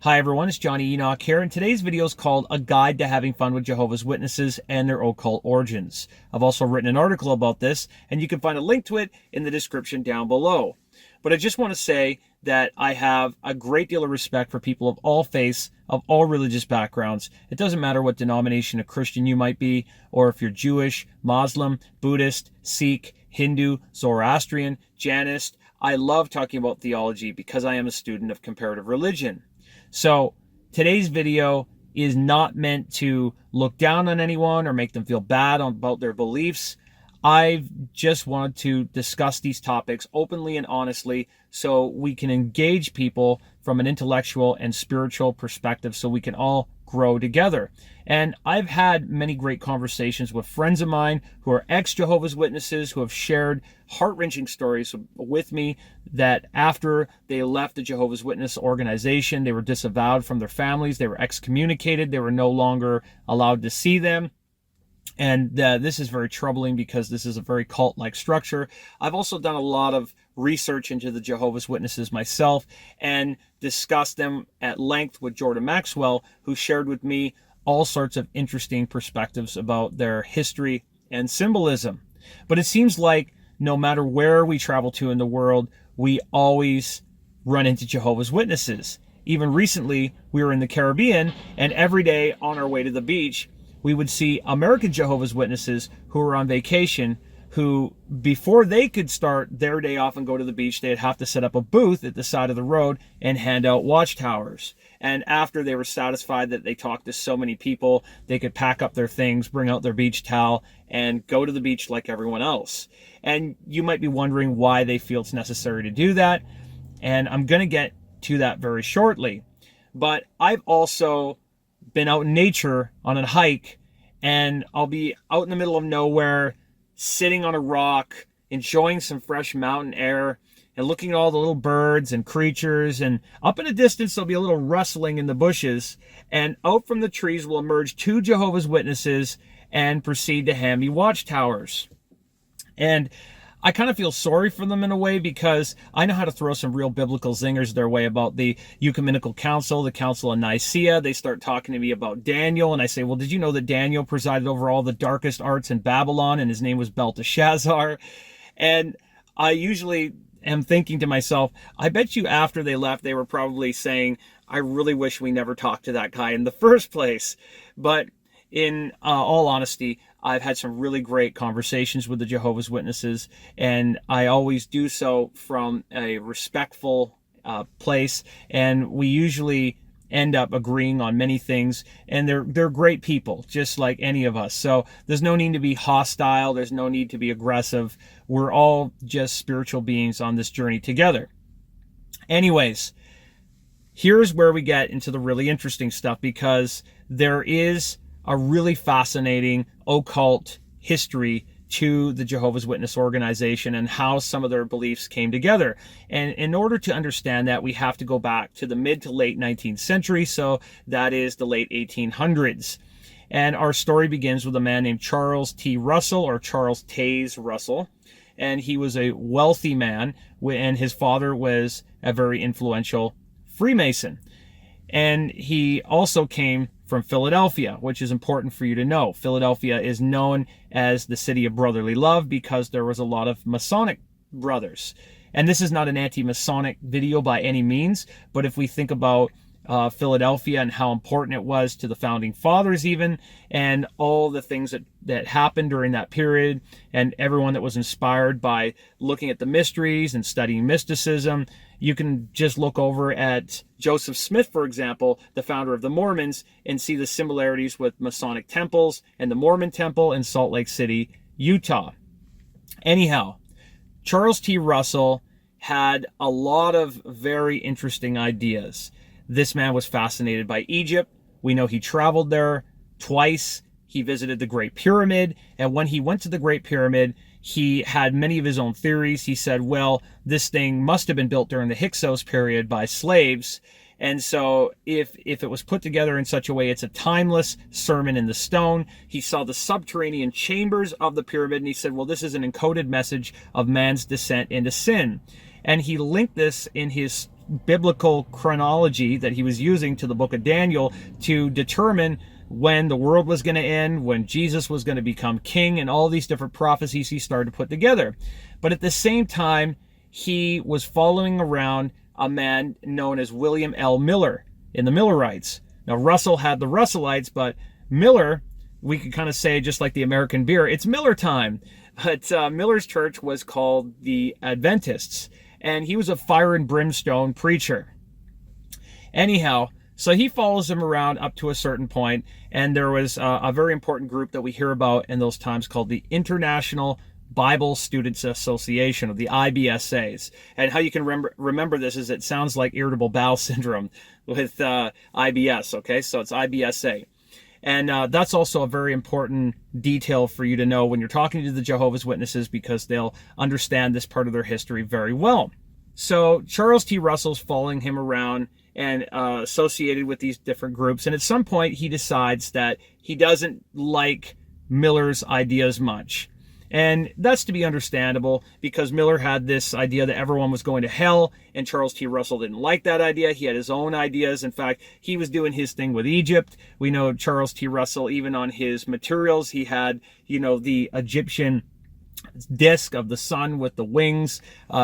Hi everyone, it's Jonny Enoch here, and today's video is called A Guide to Having Fun with Jehovah's Witnesses and Their Occult Origins. I've also written an article about this, and you can find a link to it in the description down below. But I just want to say that I have a great deal of respect for people of all faiths, of all religious backgrounds. It doesn't matter what denomination of Christian you might be, or if you're Jewish, Muslim, Buddhist, Sikh, Hindu, Zoroastrian, Janist. I love talking about theology because I am a student of comparative religion. So today's video is not meant to look down on anyone or make them feel bad about their beliefs. I just wanted to discuss these topics openly and honestly so we can engage people from an intellectual and spiritual perspective so we can all grow together. And I've had many great conversations with friends of mine who are ex-Jehovah's Witnesses who have shared heart-wrenching stories with me that after they left the Jehovah's Witness organization, they were disavowed from their families, they were excommunicated, they were no longer allowed to see them. And this is very troubling because this is a very cult-like structure. I've also done a lot of research into the Jehovah's Witnesses myself and discussed them at length with Jordan Maxwell, who shared with me all sorts of interesting perspectives about their history and symbolism. But it seems like no matter where we travel to in the world, we always run into Jehovah's Witnesses. Even recently, we were in the Caribbean, and every day on our way to the beach, we would see American Jehovah's Witnesses who were on vacation, who before they could start their day off and go to the beach, they'd have to set up a booth at the side of the road and hand out watchtowers. And after they were satisfied that they talked to so many people, they could pack up their things, bring out their beach towel, and go to the beach like everyone else. And you might be wondering why they feel it's necessary to do that. And I'm going to get to that very shortly. But I've also been out in nature on a hike, and I'll be out in the middle of nowhere, sitting on a rock, enjoying some fresh mountain air, and looking at all the little birds and creatures, and up in the distance there'll be a little rustling in the bushes, and out from the trees will emerge two Jehovah's Witnesses and proceed to hand me watchtowers. And I kind of feel sorry for them in a way because I know how to throw some real biblical zingers their way about the Ecumenical Council, the Council of Nicaea. They start talking to me about Daniel, and I say, well, did you know that Daniel presided over all the darkest arts in Babylon, and his name was Belteshazzar? And I usually am thinking to myself, I bet you after they left, they were probably saying, I really wish we never talked to that guy in the first place. But in all honesty, I've had some really great conversations with the Jehovah's Witnesses, and I always do so from a respectful place, and we usually end up agreeing on many things, and they're great people, just like any of us. So there's no need to be hostile, there's no need to be aggressive. We're all just spiritual beings on this journey together. Anyways, here's where we get into the really interesting stuff, because there is a really fascinating occult history to the Jehovah's Witness organization and how some of their beliefs came together. And in order to understand that, we have to go back to the mid to late 19th century, so that is the late 1800s. And our story begins with a man named Charles T. Russel, or Charles Taze Russell. And he was a wealthy man, and his father was a very influential Freemason. And he also came from Philadelphia, which is important for you to know. Philadelphia is known as the city of brotherly love because there was a lot of Masonic brothers. And this is not an anti-Masonic video by any means, but if we think about Philadelphia and how important it was to the founding fathers even, and all the things that happened during that period, and everyone that was inspired by looking at the mysteries and studying mysticism, you can just look over at Joseph Smith, for example, the founder of the Mormons, and see the similarities with Masonic temples and the Mormon temple in Salt Lake City, Utah. Anyhow, Charles T. Russell had a lot of very interesting ideas. This man was fascinated by Egypt. We know he traveled there twice. He visited the Great Pyramid, and when he went to the Great Pyramid, he had many of his own theories. He said, well, this thing must have been built during the Hyksos period by slaves, and so if it was put together in such a way, it's a timeless sermon in the stone. He saw the subterranean chambers of the pyramid, and he said, well, this is an encoded message of man's descent into sin. And he linked this in his biblical chronology that he was using to the book of Daniel to determine when the world was going to end, when Jesus was going to become king, and all these different prophecies he started to put together. But at the same time, he was following around a man known as William L. Miller in the Millerites. Now, Russell had the Russellites, but Miller, we could kind of say, just like the American beer, it's Miller time. But Miller's church was called the Adventists, and he was a fire and brimstone preacher. Anyhow, so he follows him around up to a certain point, and there was a very important group that we hear about in those times called the International Bible Students Association, or the IBSAs. And how you can remember this is it sounds like irritable bowel syndrome with IBS, okay? So it's IBSA. And that's also a very important detail for you to know when you're talking to the Jehovah's Witnesses, because they'll understand this part of their history very well. So Charles T. Russell's following him around and associated with these different groups. And at some point, he decides that he doesn't like Miller's ideas much. And that's to be understandable, because Miller had this idea that everyone was going to hell, and Charles T. Russell didn't like that idea. He had his own ideas. In fact, he was doing his thing with Egypt. We know Charles T. Russell, even on his materials, he had, the Egyptian disc of the sun with the wings.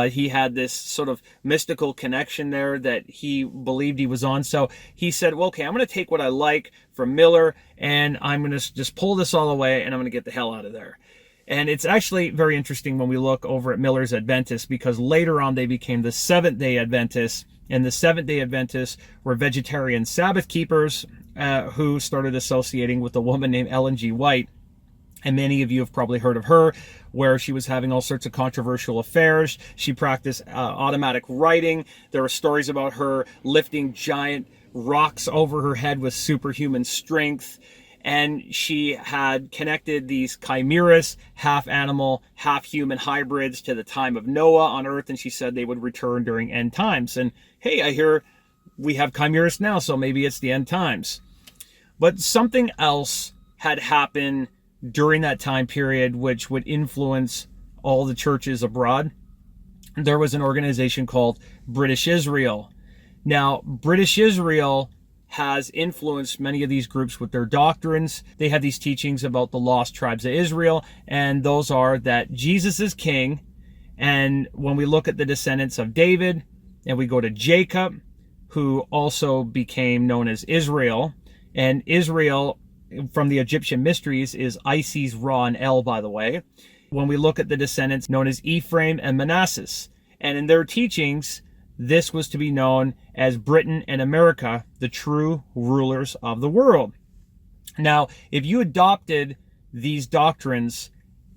He had this sort of mystical connection there that he believed he was on. So he said, well, okay, I'm going to take what I like from Miller, and I'm going to just pull this all away, and I'm going to get the hell out of there. And it's actually very interesting when we look over at Miller's Adventists, because later on they became the Seventh-day Adventists, and the Seventh-day Adventists were vegetarian Sabbath keepers who started associating with a woman named Ellen G. White. And many of you have probably heard of her, where she was having all sorts of controversial affairs. She practiced automatic writing. There were stories about her lifting giant rocks over her head with superhuman strength. And she had connected these chimeras, half animal, half human hybrids, to the time of Noah on earth. And she said they would return during end times. And hey, I hear we have chimeras now, so maybe it's the end times. But something else had happened during that time period which would influence all the churches abroad. There was an organization called British Israel. Now, British Israel has influenced many of these groups with their doctrines. They have these teachings about the lost tribes of Israel, and those are that Jesus is king. And when we look at the descendants of David, and we go to Jacob, who also became known as Israel, and Israel from the Egyptian mysteries is Isis, Ra, and El, by the way. When we look at the descendants known as Ephraim and Manasseh, and in their teachings, this was to be known as Britain and America, the true rulers of the world. Now, if you adopted these doctrines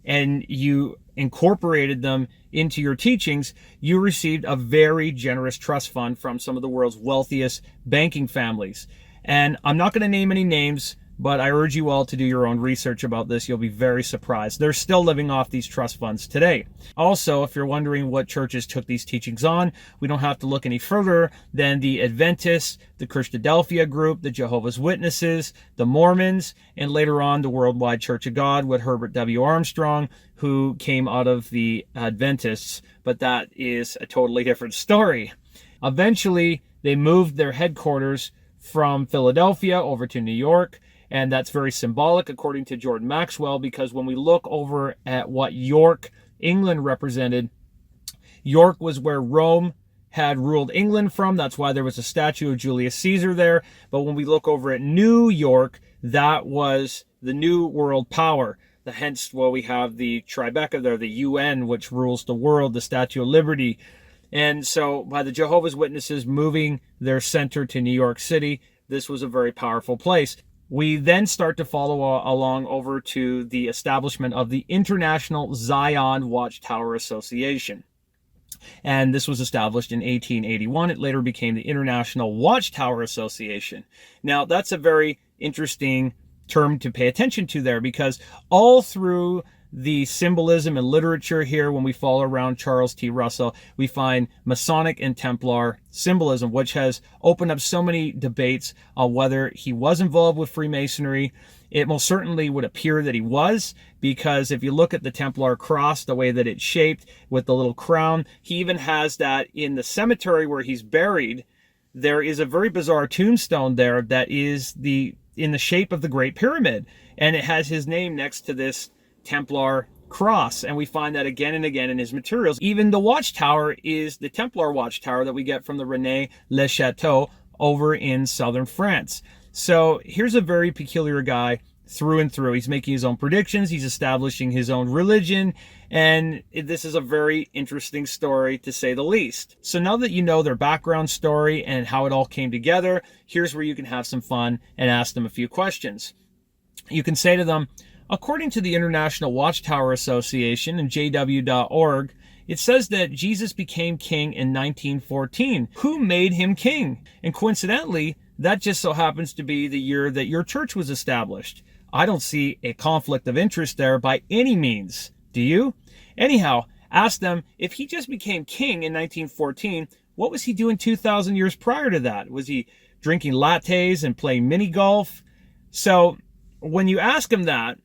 and you incorporated them into your teachings, you received a very generous trust fund from some of the world's wealthiest banking families. And I'm not going to name any names, but I urge you all to do your own research about this. You'll be very surprised. They're still living off these trust funds today. Also, if you're wondering what churches took these teachings on, we don't have to look any further than the Adventists, the Christadelphia group, the Jehovah's Witnesses, the Mormons, and later on the Worldwide Church of God with Herbert W. Armstrong, who came out of the Adventists. But that is a totally different story. Eventually, they moved their headquarters from Philadelphia over to New York. And that's very symbolic, according to Jordan Maxwell, because when we look over at what York, England represented, York was where Rome had ruled England from. That's why there was a statue of Julius Caesar there. But when we look over at New York, that was the new world power. Hence, well, we have the Tribeca there, the UN, which rules the world, the Statue of Liberty. And so by the Jehovah's Witnesses moving their center to New York City, this was a very powerful place. We then start to follow along over to the establishment of the International Zion Watchtower Association. And this was established in 1881. It later became the International Watchtower Association. Now, that's a very interesting term to pay attention to there, because all through the symbolism and literature here, when we follow around Charles T. Russell, we find Masonic and Templar symbolism, which has opened up so many debates on whether he was involved with Freemasonry. It most certainly would appear that he was, because if you look at the Templar cross, the way that it's shaped with the little crown, he even has that in the cemetery where he's buried. There is a very bizarre tombstone there that is in the shape of the Great Pyramid, and it has his name next to this Templar cross, and we find that again and again in his materials. Even the watchtower is the Templar watchtower that we get from the René Le Chateau over in southern France. So here's a very peculiar guy through and through. He's making his own predictions, he's establishing his own religion, and this is a very interesting story, to say the least. So now that you know their background story and how it all came together, here's where you can have some fun and ask them a few questions. You can say to them, according to the International Watchtower Association and JW.org, it says that Jesus became king in 1914. Who made him king? And coincidentally, that just so happens to be the year that your church was established. I don't see a conflict of interest there by any means. Do you? Anyhow, ask them, if he just became king in 1914, what was he doing 2,000 years prior to that? Was he drinking lattes and playing mini golf? So when you ask them that,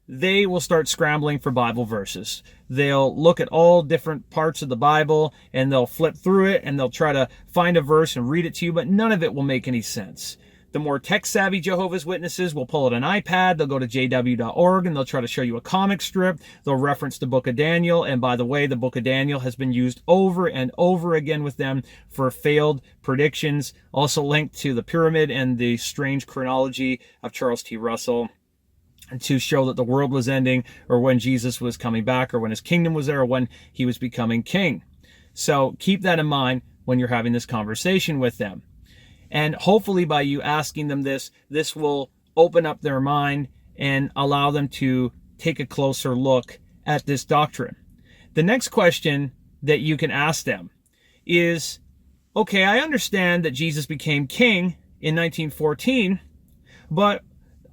they will start scrambling for Bible verses. They'll look at all different parts of the Bible and they'll flip through it and they'll try to find a verse and read it to you, but none of it will make any sense. The more tech-savvy Jehovah's Witnesses will pull out an iPad, they'll go to jw.org, and they'll try to show you a comic strip. They'll reference the book of Daniel, and by the way, the book of Daniel has been used over and over again with them for failed predictions. Also linked to the pyramid and the strange chronology of Charles T. Russell to show that the world was ending, or when Jesus was coming back, or when his kingdom was there, or when he was becoming king. So keep that in mind when you're having this conversation with them. And hopefully by you asking them this will open up their mind and allow them to take a closer look at this doctrine. The next question that you can ask them is, okay, I understand that Jesus became king in 1914, but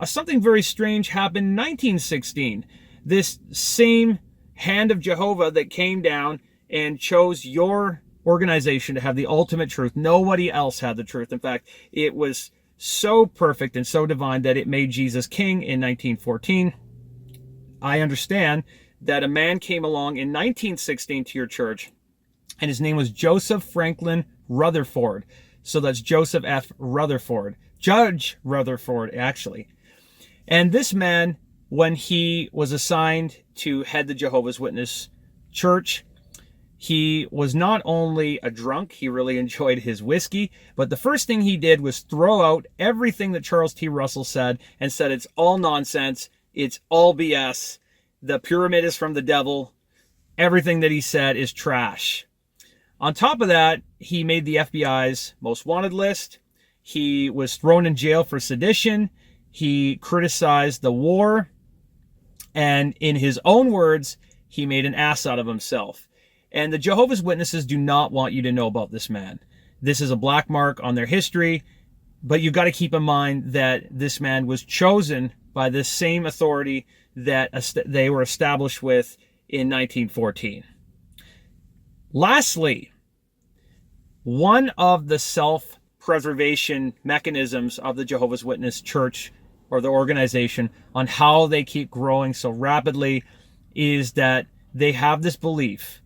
something very strange happened in 1916. This same hand of Jehovah that came down and chose your organization to have the ultimate truth. Nobody else had the truth. In fact, it was so perfect and so divine that it made Jesus king in 1914. I understand that a man came along in 1916 to your church, and his name was Joseph Franklin Rutherford. So that's Joseph F. Rutherford. Judge Rutherford, actually. And this man, when he was assigned to head the Jehovah's Witness church, he was not only a drunk, he really enjoyed his whiskey, but the first thing he did was throw out everything that Charles T. Russell said and said it's all nonsense, it's all BS, the pyramid is from the devil, everything that he said is trash. On top of that, he made the FBI's most wanted list. He was thrown in jail for sedition. He criticized the war. And in his own words, he made an ass out of himself. And the Jehovah's Witnesses do not want you to know about this man. This is a black mark on their history, but you've got to keep in mind that this man was chosen by this same authority that they were established with in 1914. Lastly, one of the self-preservation mechanisms of the Jehovah's Witness church or the organization on how they keep growing so rapidly is that they have this belief,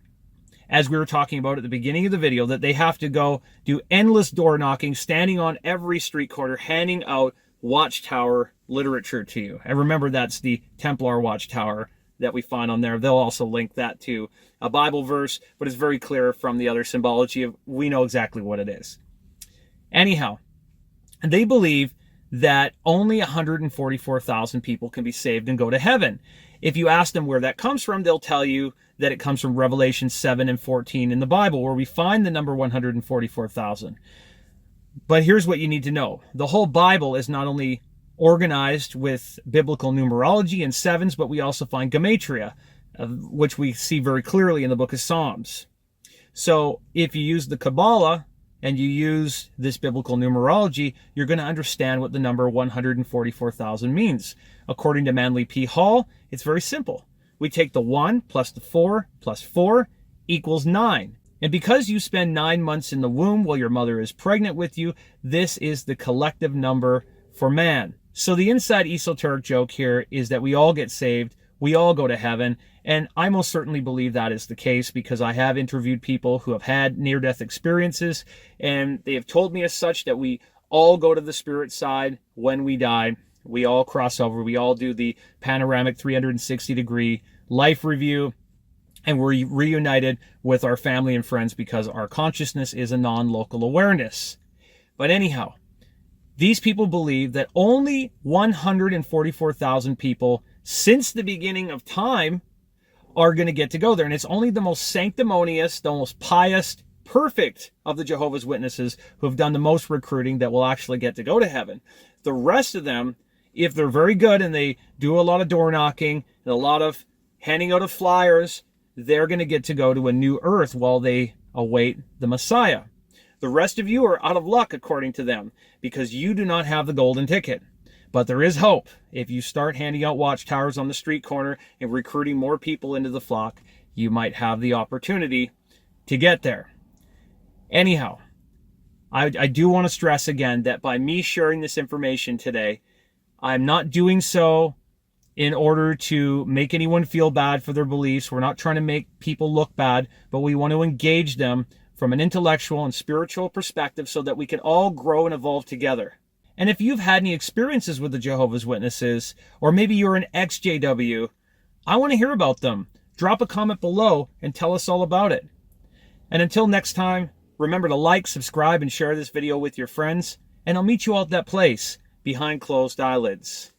as we were talking about at the beginning of the video, that they have to go do endless door knocking, standing on every street corner, handing out watchtower literature to you. And remember, that's the Templar watchtower that we find on there. They'll also link that to a Bible verse, but it's very clear from the other symbology of, we know exactly what it is. Anyhow, they believe that only 144,000 people can be saved and go to heaven. If you ask them where that comes from, they'll tell you that it comes from Revelation 7 and 14 in the Bible, where we find the number 144,000. But here's what you need to know. The whole Bible is not only organized with biblical numerology and sevens, but we also find gematria, which we see very clearly in the book of Psalms. So if you use the Kabbalah and you use this biblical numerology, you're going to understand what the number 144,000 means. According to Manly P. Hall, it's very simple. we take the 1 plus the 4 plus 4 equals 9. And because you spend 9 months in the womb while your mother is pregnant with you, this is the collective number for man. So the inside esoteric joke here is that we all get saved, we all go to heaven, and I most certainly believe that is the case because I have interviewed people who have had near-death experiences, and they have told me as such that we all go to the spirit side when we die. We all cross over, we all do the panoramic 360-degree life review, and we're reunited with our family and friends because our consciousness is a non-local awareness. But anyhow, these people believe that only 144,000 people since the beginning of time are going to get to go there. And it's only the most sanctimonious, the most pious, perfect of the Jehovah's Witnesses who have done the most recruiting that will actually get to go to heaven. The rest of them, if they're very good and they do a lot of door knocking and a lot of handing out of flyers, they're going to get to go to a new earth while they await the Messiah. The rest of you are out of luck, according to them, because you do not have the golden ticket. But there is hope. If you start handing out watchtowers on the street corner and recruiting more people into the flock, you might have the opportunity to get there. Anyhow, I do want to stress again that by me sharing this information today, I'm not doing so in order to make anyone feel bad for their beliefs. We're not trying to make people look bad, but we want to engage them from an intellectual and spiritual perspective so that we can all grow and evolve together. And if you've had any experiences with the Jehovah's Witnesses, or maybe you're an ex-JW, I want to hear about them. Drop a comment below and tell us all about it. And until next time, remember to like, subscribe, and share this video with your friends. And I'll meet you all at that place behind closed eyelids.